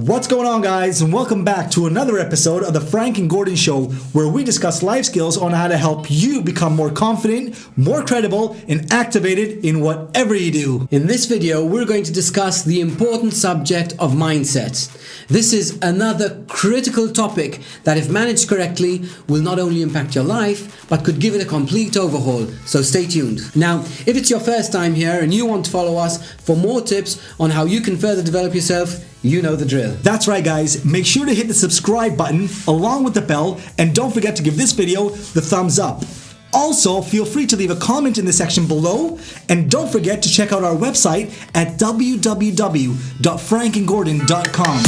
What's going on, guys, and welcome back to another episode of the Frank and Gordon Show, where we discuss life skills on how to help you become more confident, more credible, and activated in whatever you do. In this video, we're going to discuss the important subject of mindset. This is another critical topic that, if managed correctly, will not only impact your life, but could give it a complete overhaul. So stay tuned. Now, if it's your first time here and you want to follow us for more tips on how you can further develop yourself, you know the drill. That's right, guys. Make sure to hit the subscribe button along with the bell, and don't forget to give this video the thumbs up. Also, feel free to leave a comment in the section below, and don't forget to check out our website at www.frankandgordon.com.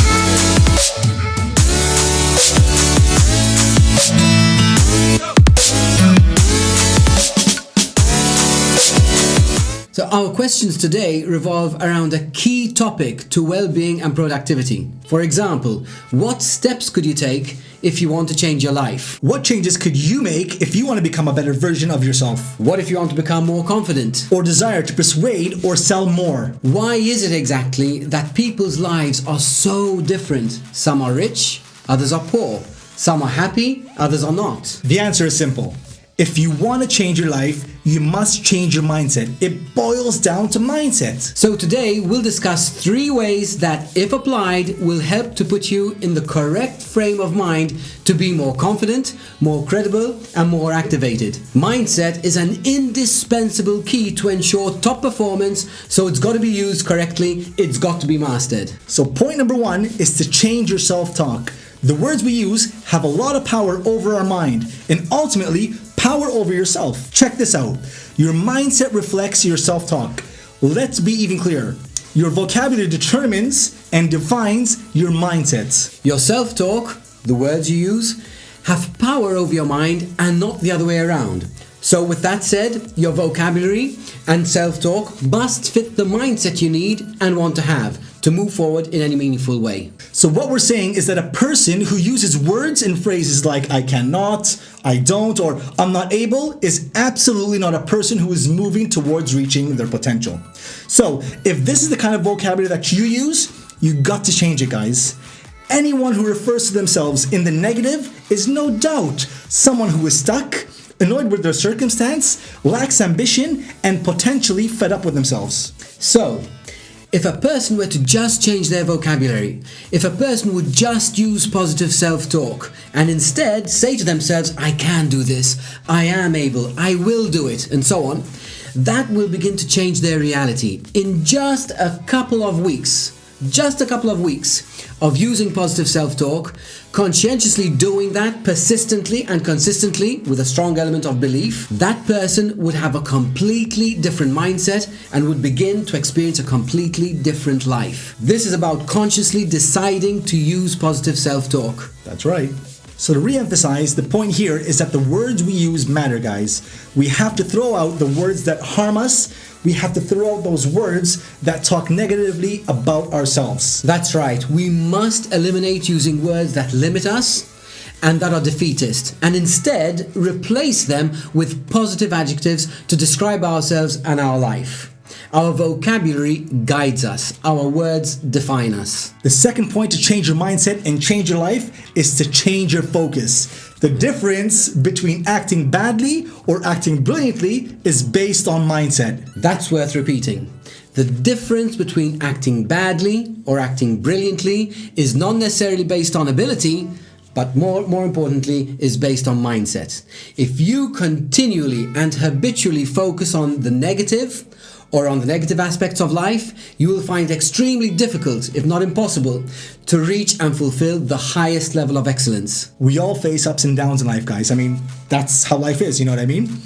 So our questions today revolve around a key topic to well-being and productivity. For example, what steps could you take if you want to change your life? What changes could you make if you want to become a better version of yourself? What if you want to become more confident? Or desire to persuade or sell more? Why is it exactly that people's lives are so different? Some are rich, others are poor. Some are happy, others are not. The answer is simple. If you want to change your life, you must change your mindset. It boils down to mindset. So today we'll discuss 3 ways that, if applied, will help to put you in the correct frame of mind to be more confident, more credible, and more activated. Mindset is an indispensable key to ensure top performance, so it's got to be used correctly, it's got to be mastered. So point number 1 is to change your self-talk. The words we use have a lot of power over our mind, and ultimately power over yourself. Check this out. Your mindset reflects your self-talk. Let's be even clearer. Your vocabulary determines and defines your mindset. Your self-talk, the words you use, have power over your mind and not the other way around. So with that said, your vocabulary and self-talk must fit the mindset you need and want to have to move forward in any meaningful way. So what we're saying is that a person who uses words and phrases like I cannot, I don't, or I'm not able is absolutely not a person who is moving towards reaching their potential. So if this is the kind of vocabulary that you use, you got to change it, guys. Anyone who refers to themselves in the negative is no doubt someone who is stuck, annoyed with their circumstance, lacks ambition, and potentially fed up with themselves. So, if a person were to just change their vocabulary, if a person would just use positive self-talk and instead say to themselves, I can do this, I am able, I will do it, and so on, that will begin to change their reality. In just a couple of weeks of using positive self-talk, conscientiously doing that persistently and consistently with a strong element of belief, that person would have a completely different mindset and would begin to experience a completely different life. This is about consciously deciding to use positive self-talk. That's right. So to re-emphasize, the point here is that the words we use matter, guys. We have to throw out the words that harm us. We have to throw out those words that talk negatively about ourselves. That's right. We must eliminate using words that limit us and that are defeatist, and instead replace them with positive adjectives to describe ourselves and our life. Our vocabulary guides us. Our words define us. The second point to change your mindset and change your life is to change your focus. The difference between acting badly or acting brilliantly is based on mindset. That's worth repeating. The difference between acting badly or acting brilliantly is not necessarily based on ability, but more importantly, is based on mindset. If you continually and habitually focus on the negative or on the negative aspects of life, you will find it extremely difficult, if not impossible, to reach and fulfill the highest level of excellence. We all face ups and downs in life, guys. I mean, that's how life is, you know what I mean?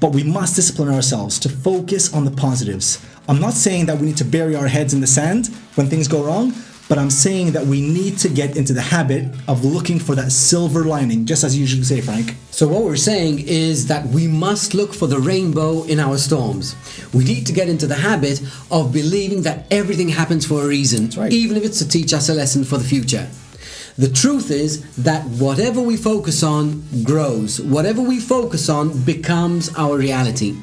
But we must discipline ourselves to focus on the positives. I'm not saying that we need to bury our heads in the sand when things go wrong, but I'm saying that we need to get into the habit of looking for that silver lining, just as you usually say, Frank. So what we're saying is that we must look for the rainbow in our storms. We need to get into the habit of believing that everything happens for a reason, That's right. Even if it's to teach us a lesson for the future. The truth is that whatever we focus on grows. Whatever we focus on becomes our reality.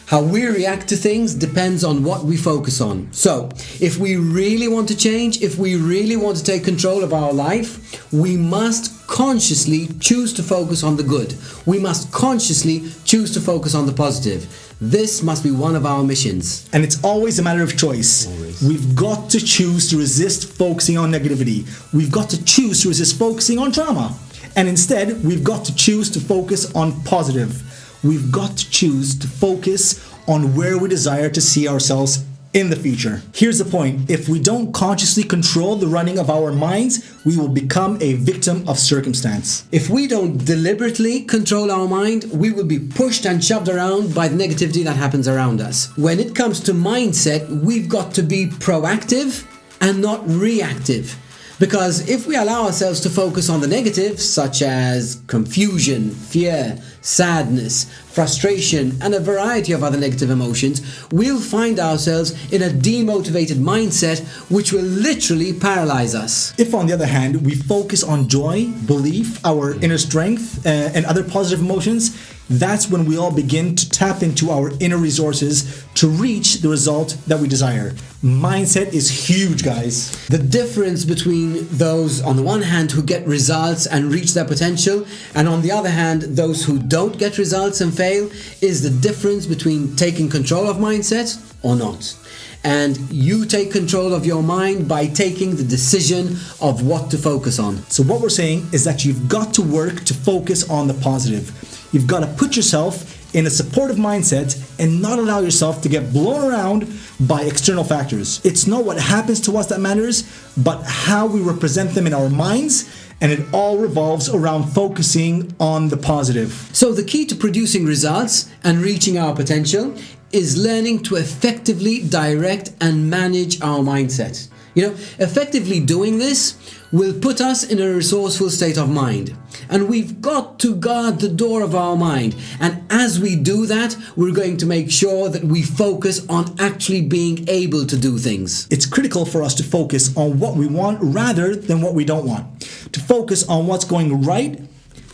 How we react to things depends on what we focus on. So, if we really want to change, if we really want to take control of our life, we must consciously choose to focus on the good. We must consciously choose to focus on the positive. This must be one of our missions. And it's always a matter of choice. We've got to choose to resist focusing on negativity. We've got to choose to resist focusing on drama. And instead, we've got to choose to focus on positive. We've got to choose to focus on where we desire to see ourselves in the future. Here's the point. If we don't consciously control the running of our minds, we will become a victim of circumstance. If we don't deliberately control our mind, we will be pushed and shoved around by the negativity that happens around us. When it comes to mindset, we've got to be proactive and not reactive. Because if we allow ourselves to focus on the negatives, such as confusion, fear, sadness, frustration, and a variety of other negative emotions, we'll find ourselves in a demotivated mindset which will literally paralyze us. If, on the other hand, we focus on joy, belief, our inner strength, and other positive emotions, that's when we all begin to tap into our inner resources to reach the result that we desire. Mindset is huge, guys. The difference between those, on the one hand, who get results and reach their potential, and on the other hand, those who don't get results and fail, is the difference between taking control of mindset or not. And you take control of your mind by taking the decision of what to focus on. So what we're saying is that you've got to work to focus on the positive. You've got to put yourself in a supportive mindset and not allow yourself to get blown around by external factors. It's not what happens to us that matters, but how we represent them in our minds, and it all revolves around focusing on the positive. So the key to producing results and reaching our potential is learning to effectively direct and manage our mindset. Effectively doing this will put us in a resourceful state of mind. And we've got to guard the door of our mind. And as we do that, we're going to make sure that we focus on actually being able to do things. It's critical for us to focus on what we want rather than what we don't want. To focus on what's going right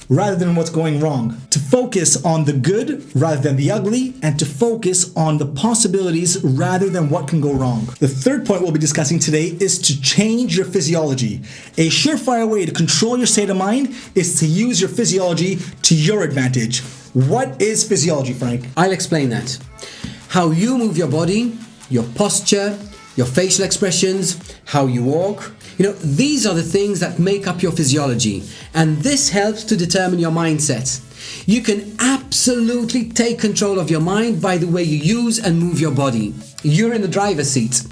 rather than what's going wrong. To focus on the good rather than the ugly, and to focus on the possibilities rather than what can go wrong. The third point we'll be discussing today is to change your physiology. A surefire way to control your state of mind is to use your physiology to your advantage. What is physiology, Frank? I'll explain that. How you move your body, your posture, your facial expressions, how you walk. These are the things that make up your physiology, and this helps to determine your mindset. You can absolutely take control of your mind by the way you use and move your body. You're in the driver's seat.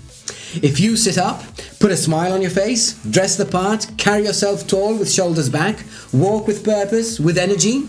If you sit up, put a smile on your face, dress the part, carry yourself tall with shoulders back, walk with purpose, with energy,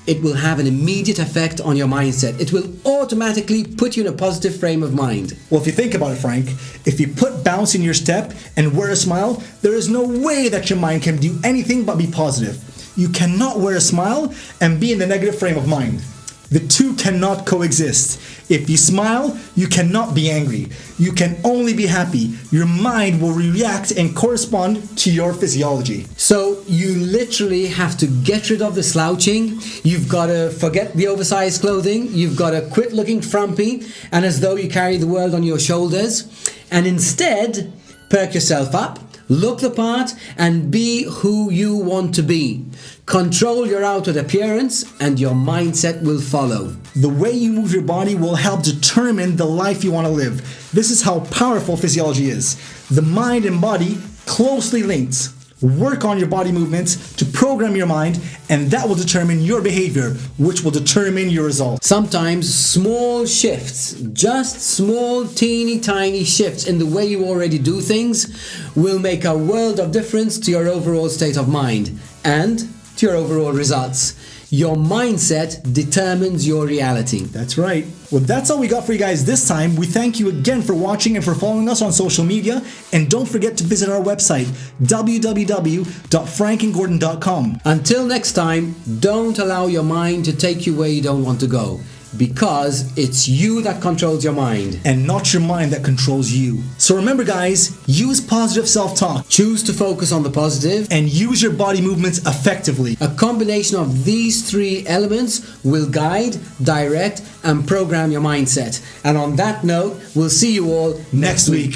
it will have an immediate effect on your mindset. It will automatically put you in a positive frame of mind. Well, if you think about it, Frank, if you put bounce in your step and wear a smile, there is no way that your mind can do anything but be positive. You cannot wear a smile and be in the negative frame of mind. The two cannot coexist. If you smile, you cannot be angry. You can only be happy. Your mind will react and correspond to your physiology. So you literally have to get rid of the slouching. You've got to forget the oversized clothing. You've got to quit looking frumpy and as though you carry the world on your shoulders. And instead, perk yourself up, look the part, and be who you want to be. Control your outward appearance and your mindset will follow. The way you move your body will help determine the life you want to live. This is how powerful physiology is. The mind and body closely linked. Work on your body movements to program your mind, and that will determine your behavior, which will determine your results. Sometimes small shifts, just small teeny tiny shifts in the way you already do things will make a world of difference to your overall state of mind and to your overall results. Your mindset determines your reality. That's right. Well, that's all we got for you guys this time. We thank you again for watching and for following us on social media. And don't forget to visit our website, www.frankandgordon.com. Until next time, don't allow your mind to take you where you don't want to go. because it's you that controls your mind. And not your mind that controls you. So remember guys, use positive self-talk. Choose to focus on the positive. And use your body movements effectively. A combination of these three elements will guide, direct, and program your mindset. And on that note, we'll see you all next week.